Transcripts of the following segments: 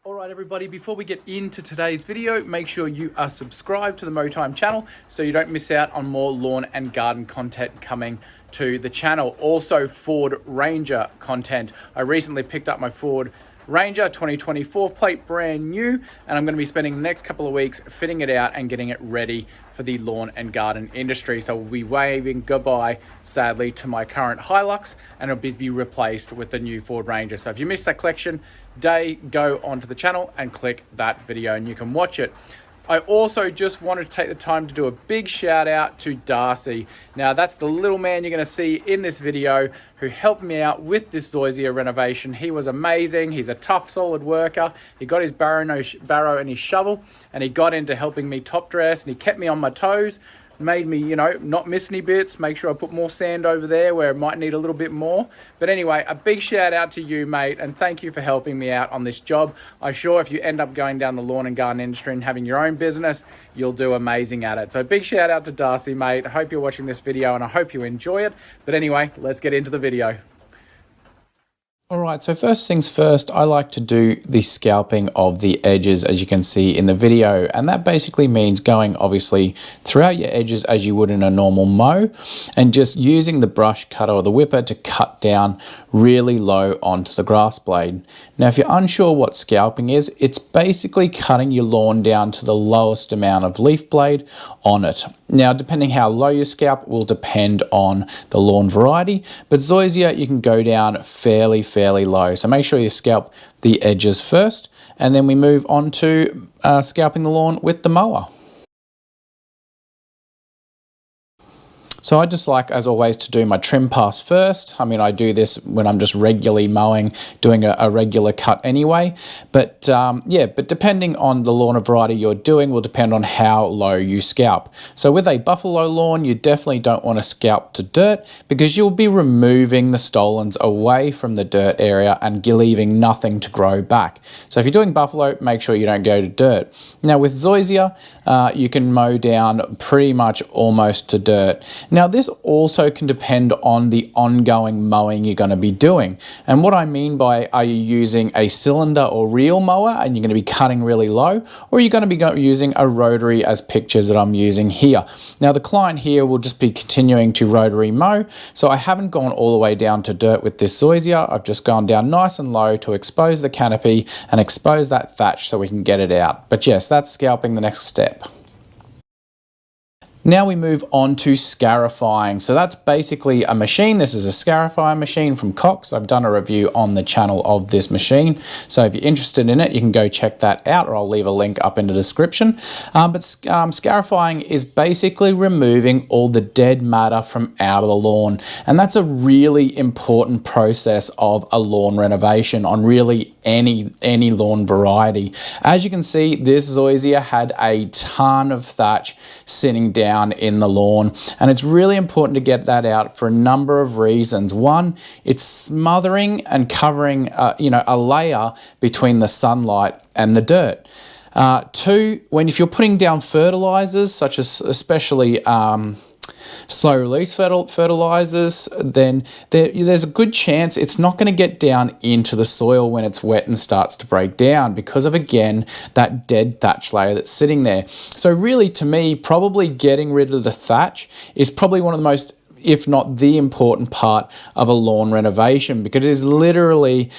All right, everybody, before we get into today's video, make sure you are subscribed to the Mowtime channel so you don't miss out on more lawn and garden content coming to the channel. Also, Ford Ranger content. I recently picked up my Ford Ranger 2024 plate, brand new, and I'm going to be spending the next couple of weeks fitting it out and getting it ready for the lawn and garden industry. So we'll be waving goodbye, sadly, to my current Hilux, and it'll be replaced with the new Ford Ranger. So if you missed that collection day, go onto the channel and click that video and you can watch it. I also just wanted to take the time to do a big shout out to Darcy. Now that's the little man you're going to see in this video who helped me out with this ZOYSIA renovation. He was amazing. He's a tough, solid worker. He got his barrow and his shovel, and he got into helping me top dress, and he kept me on my toes, made me, not miss any bits, make sure I put more sand over there where it might need a little bit more. But anyway, a big shout out to you, mate, and thank you for helping me out on this job. I'm sure if you end up going down the lawn and garden industry and having your own business, you'll do amazing at it. So big shout out to Darcy, mate. I hope you're watching this video and I hope you enjoy it. But anyway, let's get into the video. Alright, so first things first, I like to do the scalping of the edges, as you can see in the video, and that basically means going obviously throughout your edges as you would in a normal mow, and just using the brush cutter or the whipper to cut down really low onto the grass blade. Now if you're unsure what scalping is, it's basically cutting your lawn down to the lowest amount of leaf blade on it. Now depending how low you scalp will depend on the lawn variety, but ZOYSIA you can go down fairly low. So make sure you scalp the edges first, and then we move on to scalping the lawn with the mower. So I just like, as always, to do my trim pass first. I mean, I do this when I'm just regularly mowing, doing a regular cut anyway. But but depending on the lawn variety you're doing will depend on how low you scalp. So with a buffalo lawn, you definitely don't want to scalp to dirt because you'll be removing the stolons away from the dirt area and leaving nothing to grow back. So if you're doing buffalo, make sure you don't go to dirt. Now with ZOYSIA, you can mow down pretty much almost to dirt. Now this also can depend on the ongoing mowing you're going to be doing. And what I mean by, are you using a cylinder or reel mower and you're going to be cutting really low, or are you going to be using a rotary as pictures that I'm using here? Now the client here will just be continuing to rotary mow, so I haven't gone all the way down to dirt with this ZOYSIA. I've just gone down nice and low to expose the canopy and expose that thatch so we can get it out. But yes, that's scalping the next step. Now we move on to Scarifying. So that's basically a machine. This is a Scarifying machine from Cox. I've done a review on the channel of this machine. So if you're interested in it, you can go check that out, or I'll leave a link up in the description. Scarifying is basically removing all the dead matter from out of the lawn. And that's a really important process of a lawn renovation on really any lawn variety. As you can see, this ZOYSIA had a ton of thatch sitting down in the lawn, and it's really important to get that out for a number of reasons. One, it's smothering and covering a layer between the sunlight and the dirt. Two, if you're putting down fertilizers, such as especially slow release fertilizers, then there's a good chance it's not going to get down into the soil when it's wet and starts to break down because of, again, that dead thatch layer that's sitting there. So really, to me, probably getting rid of the thatch is probably one of the most, if not the important part of a lawn renovation, because it is literally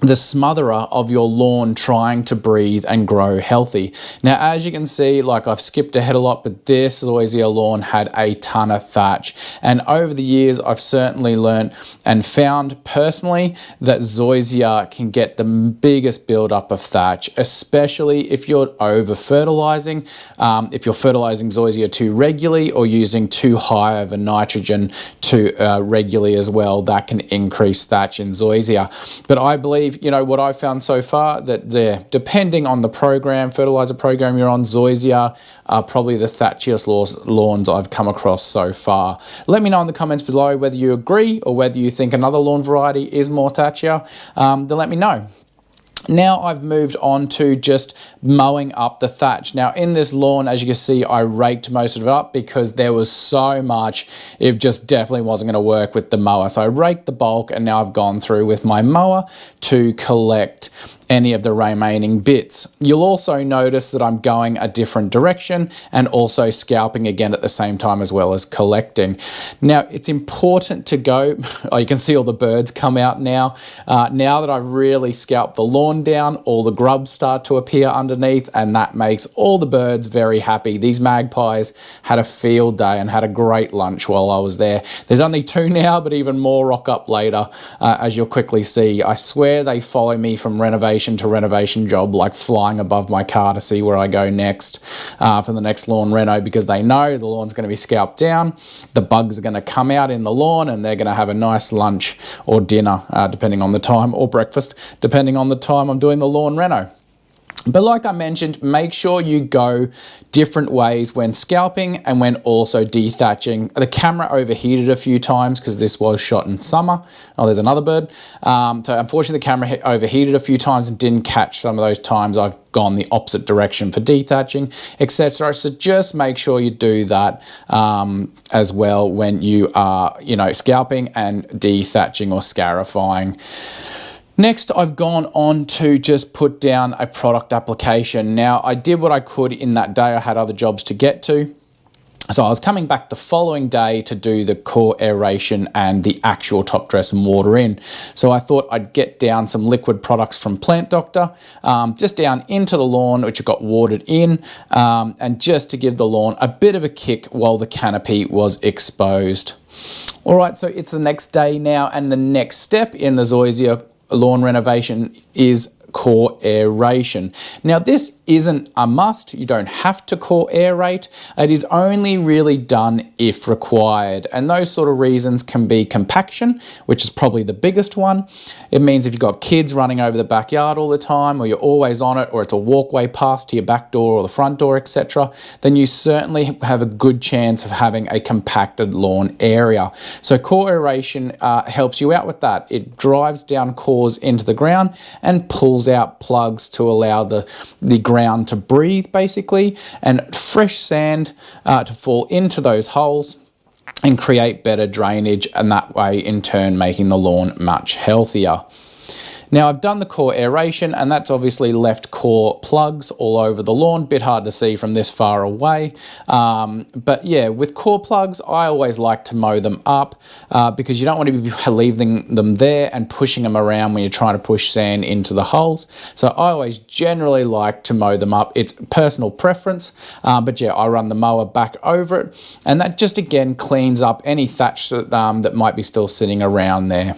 the smotherer of your lawn trying to breathe and grow healthy. Now, as you can see, like I've skipped ahead a lot, but this ZOYSIA lawn had a ton of thatch. And over the years, I've certainly learned and found personally that ZOYSIA can get the biggest buildup of thatch, especially if you're over fertilizing. If you're fertilizing ZOYSIA too regularly or using too high of a nitrogen too regularly as well, that can increase thatch in ZOYSIA. But I believe, what I've found so far, that depending on the fertilizer program you're on, ZOYSIA are probably the thatchiest lawns I've come across so far. Let me know in the comments below whether you agree or whether you think another lawn variety is more thatchier. Then let me know. Now I've moved on to just mowing up the thatch. Now in this lawn, as you can see, I raked most of it up because there was so much, it just definitely wasn't going to work with the mower. So I raked the bulk, and now I've gone through with my mower to collect any of the remaining bits. You'll also notice that I'm going a different direction and also scalping again at the same time, as well as collecting. Now it's important to go, oh, you can see all the birds come out now. Now that I've really scalped the lawn down, all the grubs start to appear underneath, and that makes all the birds very happy. These magpies had a field day and had a great lunch while I was there. There's only 2 now, but even more rock up later, as you'll quickly see. I swear they follow me from renovation to renovation job, like flying above my car to see where I go next for the next lawn reno, because they know the lawn's going to be scalped down, the bugs are going to come out in the lawn, and they're going to have a nice lunch or dinner, depending on the time, or breakfast, depending on the time I'm doing the lawn reno. But like I mentioned, make sure you go different ways when scalping and when also dethatching. The camera overheated a few times because this was shot in summer. Oh, there's another bird. So unfortunately the camera overheated a few times and didn't catch some of those times I've gone the opposite direction for dethatching, etc. So just make sure you do that as well when you are, scalping and dethatching or scarifying. Next, I've gone on to just put down a product application. Now, I did what I could in that day. I had other jobs to get to. So I was coming back the following day to do the core aeration and the actual Topdress and water in. So I thought I'd get down some liquid products from Plant Doctor, just down into the lawn, which got watered in, and just to give the lawn a bit of a kick while the canopy was exposed. All right, so it's the next day now, and the next step in the ZOYSIA lawn renovation is core aeration. Now this isn't a must, you don't have to core aerate, it is only really done if required, and those sort of reasons can be compaction, which is probably the biggest one. It means if you've got kids running over the backyard all the time, or you're always on it, or it's a walkway path to your back door or the front door, etc., then you certainly have a good chance of having a compacted lawn area. So core aeration helps you out with that. It drives down cores into the ground and pulls out plugs to allow the ground to breathe, basically, and fresh sand to fall into those holes and create better drainage, and that way in turn making the lawn much healthier. Now I've done the core aeration, and that's obviously left core plugs all over the lawn. Bit hard to see from this far away. But yeah, with core plugs, I always like to mow them up because you don't want to be leaving them there and pushing them around when you're trying to push sand into the holes. So I always generally like to mow them up. It's personal preference, but yeah, I run the mower back over it, and that just again cleans up any thatch that might be still sitting around there.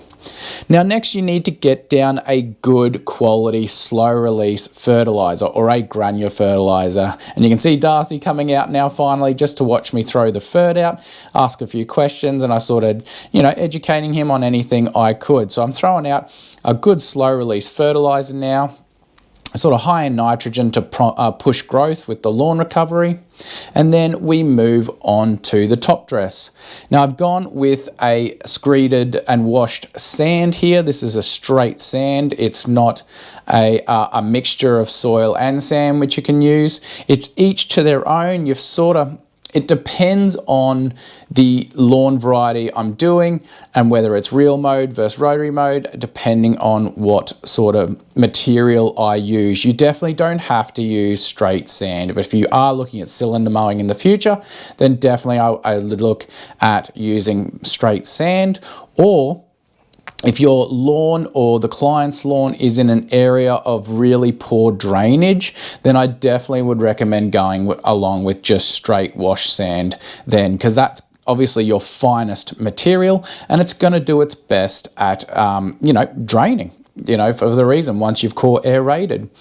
Now next you need to get down a good quality slow release fertilizer or a granular fertilizer, and you can see Darcy coming out now finally just to watch me throw the fert out, ask a few questions, and I sort of educating him on anything I could. So I'm throwing out a good slow release fertilizer now, sort of high in nitrogen to push growth with the lawn recovery. And then we move on to the Topdress. Now I've gone with a screeded and washed sand here. This is a straight sand. It's not a mixture of soil and sand which you can use. It's each to their own. It depends on the lawn variety I'm doing and whether it's reel mode versus rotary mode, depending on what sort of material I use. You definitely don't have to use straight sand, but if you are looking at cylinder mowing in the future, then definitely I would look at using straight sand. Or if your lawn or the client's lawn is in an area of really poor drainage, then I definitely would recommend going along with just straight wash sand then, because that's obviously your finest material and it's going to do its best at, draining. For the reason once you've core aerated.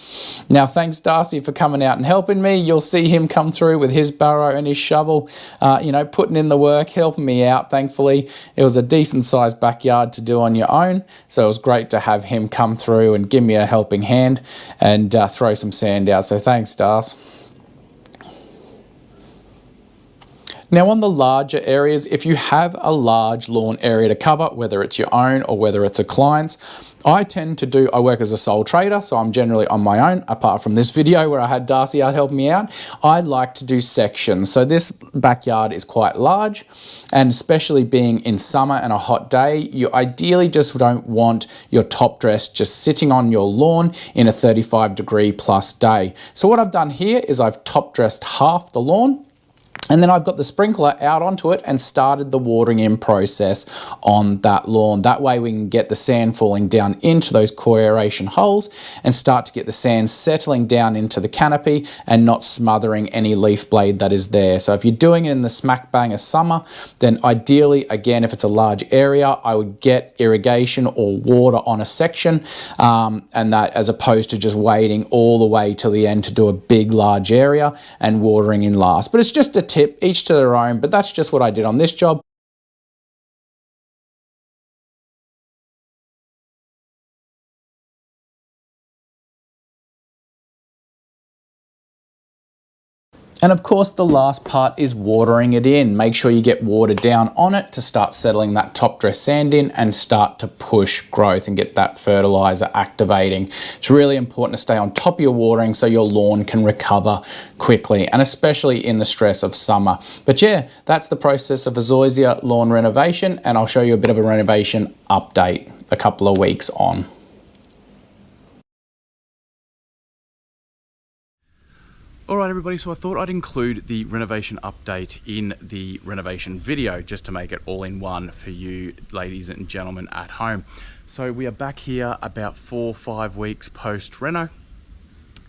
Now, thanks Darcy for coming out and helping me. You'll see him come through with his barrow and his shovel, putting in the work, helping me out. Thankfully, it was a decent sized backyard to do on your own. So it was great to have him come through and give me a helping hand and throw some sand out. So thanks, Darcy. Now on the larger areas, if you have a large lawn area to cover, whether it's your own or whether it's a client's, I work as a sole trader, so I'm generally on my own, apart from this video where I had Darcy out helping me out. I like to do sections. So this backyard is quite large, and especially being in summer and a hot day, you ideally just don't want your top dress just sitting on your lawn in a 35-degree+ day. So what I've done here is I've top dressed half the lawn, and then I've got the sprinkler out onto it and started the watering in process on that lawn. That way we can get the sand falling down into those core aeration holes and start to get the sand settling down into the canopy and not smothering any leaf blade that is there. So if you're doing it in the smack bang of summer, then ideally, again, if it's a large area, I would get irrigation or water on a section, and that as opposed to just waiting all the way till the end to do a big, large area and watering in last. But it's just a tip, each to their own, but that's just what I did on this job. And of course, the last part is watering it in. Make sure you get water down on it to start settling that top dress sand in and start to push growth and get that fertilizer activating. It's really important to stay on top of your watering so your lawn can recover quickly, and especially in the stress of summer. But yeah, that's the process of a ZOYSIA lawn renovation, and I'll show you a bit of a renovation update a couple of weeks on. Alright everybody, so I thought I'd include the renovation update in the renovation video just to make it all in one for you ladies and gentlemen at home. So we are back here about 4 or 5 weeks post-reno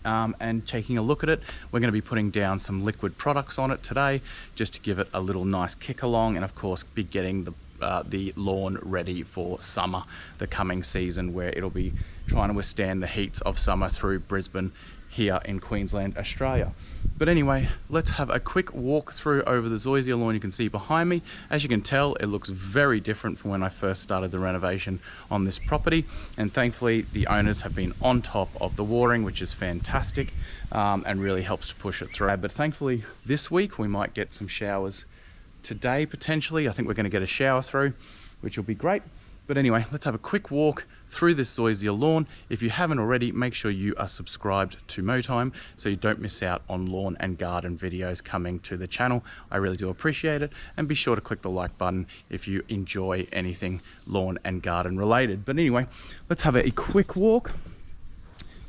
and taking a look at it. We're going to be putting down some liquid products on it today just to give it a little nice kick along, and of course be getting the lawn ready for summer, the coming season, where it'll be trying to withstand the heats of summer through Brisbane here in Queensland, Australia. But anyway, let's have a quick walk through over the ZOYSIA lawn you can see behind me. As you can tell, it looks very different from when I first started the renovation on this property, and thankfully the owners have been on top of the watering, which is fantastic, and really helps to push it through. But thankfully this week we might get some showers today potentially. I think we're going to get a shower through, which will be great. But anyway, let's have a quick walk through this ZOYSIA lawn. If you haven't already, make sure you are subscribed to Mowing so you don't miss out on lawn and garden videos coming to the channel. I really do appreciate it, and be sure to click the like button if you enjoy anything lawn and garden related. But anyway, let's have a quick walk.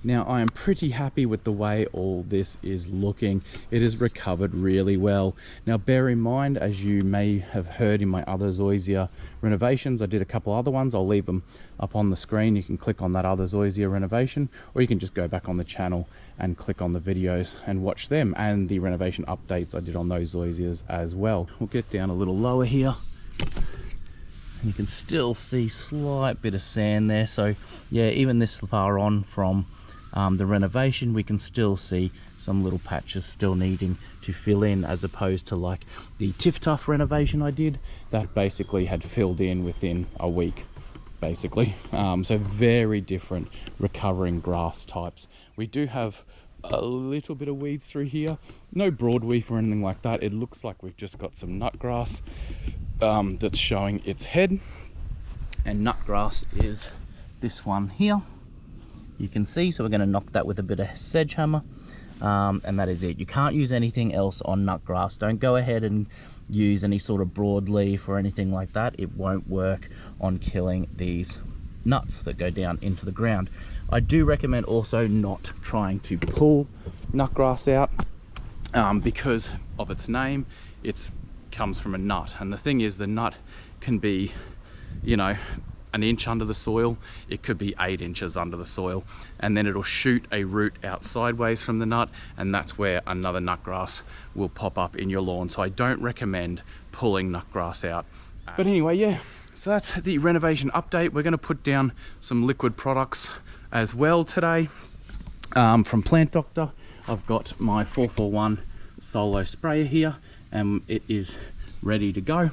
Now, I am pretty happy with the way all this is looking. It has recovered really well. Now, bear in mind, as you may have heard in my other ZOYSIA renovations, I did a couple other ones. I'll leave them up on the screen. You can click on that other ZOYSIA renovation, or you can just go back on the channel and click on the videos and watch them, and the renovation updates I did on those ZOYSIAs as well. We'll get down a little lower here. You can still see slight bit of sand there. So yeah, even this far on from the renovation, we can still see some little patches still needing to fill in, as opposed to like the THATCH renovation I did that basically had filled in within a week basically. So very different recovering grass types. We do have a little bit of weeds through here, no broadleaf or anything like that. It looks like we've just got some nutgrass that's showing its head, and nutgrass is this one here, you can see. So we're going to knock that with a bit of sledgehammer, and that is it. You can't use anything else on nutgrass. Don't go ahead and use any sort of broadleaf or anything like that. It won't work on killing these nuts that go down into the ground. I do recommend also not trying to pull nutgrass out because of its name. It comes from a nut, and the thing is, the nut can be, you know, an inch under the soil, it could be 8 inches under the soil, and then it'll shoot a root out sideways from the nut, and that's where another nutgrass will pop up in your lawn. So I don't recommend pulling nutgrass out. But anyway, yeah, so that's the renovation update. We're going to put down some liquid products as well today from Plant Doctor. I've got my 441 solo sprayer here, and it is ready to go.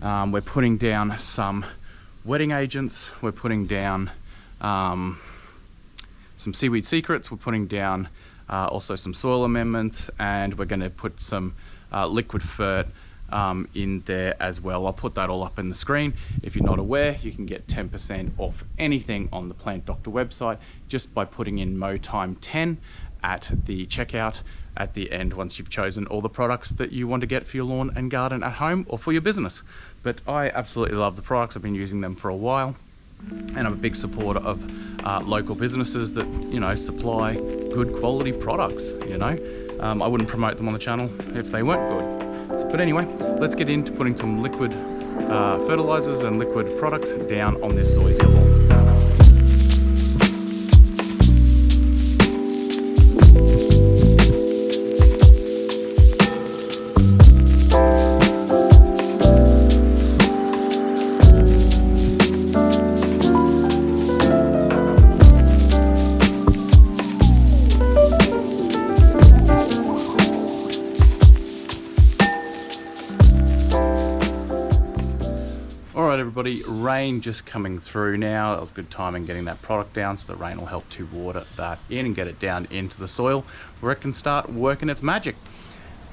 We're putting down some wetting agents, we're putting down some seaweed secrets, we're putting down also some soil amendments, and we're going to put some liquid fert in there as well. I'll put that all up in the screen. If you're not aware, you can get 10% off anything on the Plant Doctor website just by putting in MowTime 10 at the checkout at the end once you've chosen all the products that you want to get for your lawn and garden at home or for your business. But I absolutely love the products. I've been using them for a while, and I'm a big supporter of local businesses that, you know, supply good quality products, you know. I wouldn't promote them on the channel if they weren't good. But anyway, let's get into putting some liquid fertilizers and liquid products down on this zoysia lawn. Everybody, rain just coming through now. That was good timing getting that product down, so the rain will help to water that in and get it down into the soil where it can start working its magic.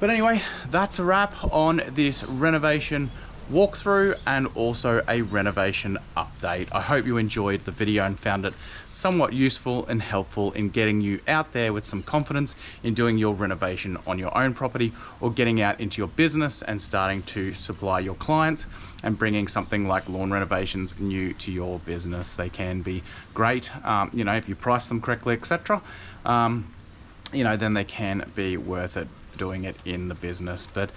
But anyway, that's a wrap on this renovation walkthrough and also a renovation update. I hope you enjoyed the video and found it somewhat useful and helpful in getting you out there with some confidence in doing your renovation on your own property, or getting out into your business and starting to supply your clients and bringing something like lawn renovations new to your business. They can be great, you know, if you price them correctly, etc. You know, then they can be worth it doing it in the business. But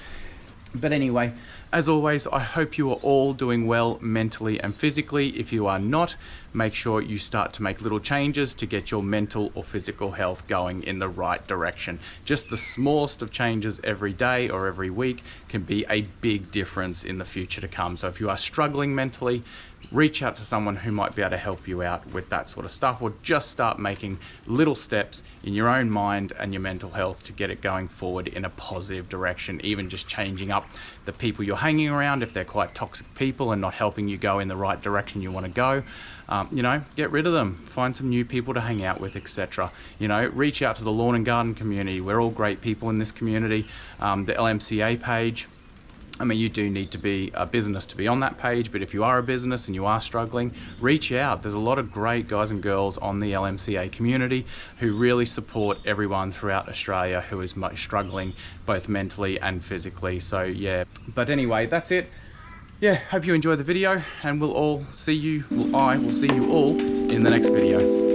anyway, as always, I hope you are all doing well mentally and physically. If you are not, make sure you start to make little changes to get your mental or physical health going in the right direction. Just the smallest of changes every day or every week can be a big difference in the future to come. So if you are struggling mentally, reach out to someone who might be able to help you out with that sort of stuff, or just start making little steps in your own mind and your mental health to get it going forward in a positive direction. Even just changing up the people you're hanging around if they're quite toxic people and not helping you go in the right direction you want to go. You know, get rid of them, find some new people to hang out with, etc. You know, reach out to the lawn and garden community. We're all great people in this community. The LMCA page, I mean, you do need to be a business to be on that page, but if you are a business and you are struggling, reach out. There's a lot of great guys and girls on the LMCA community who really support everyone throughout Australia who is struggling both mentally and physically. So yeah, but anyway, that's it. Yeah, hope you enjoyed the video, and I will see you all in the next video.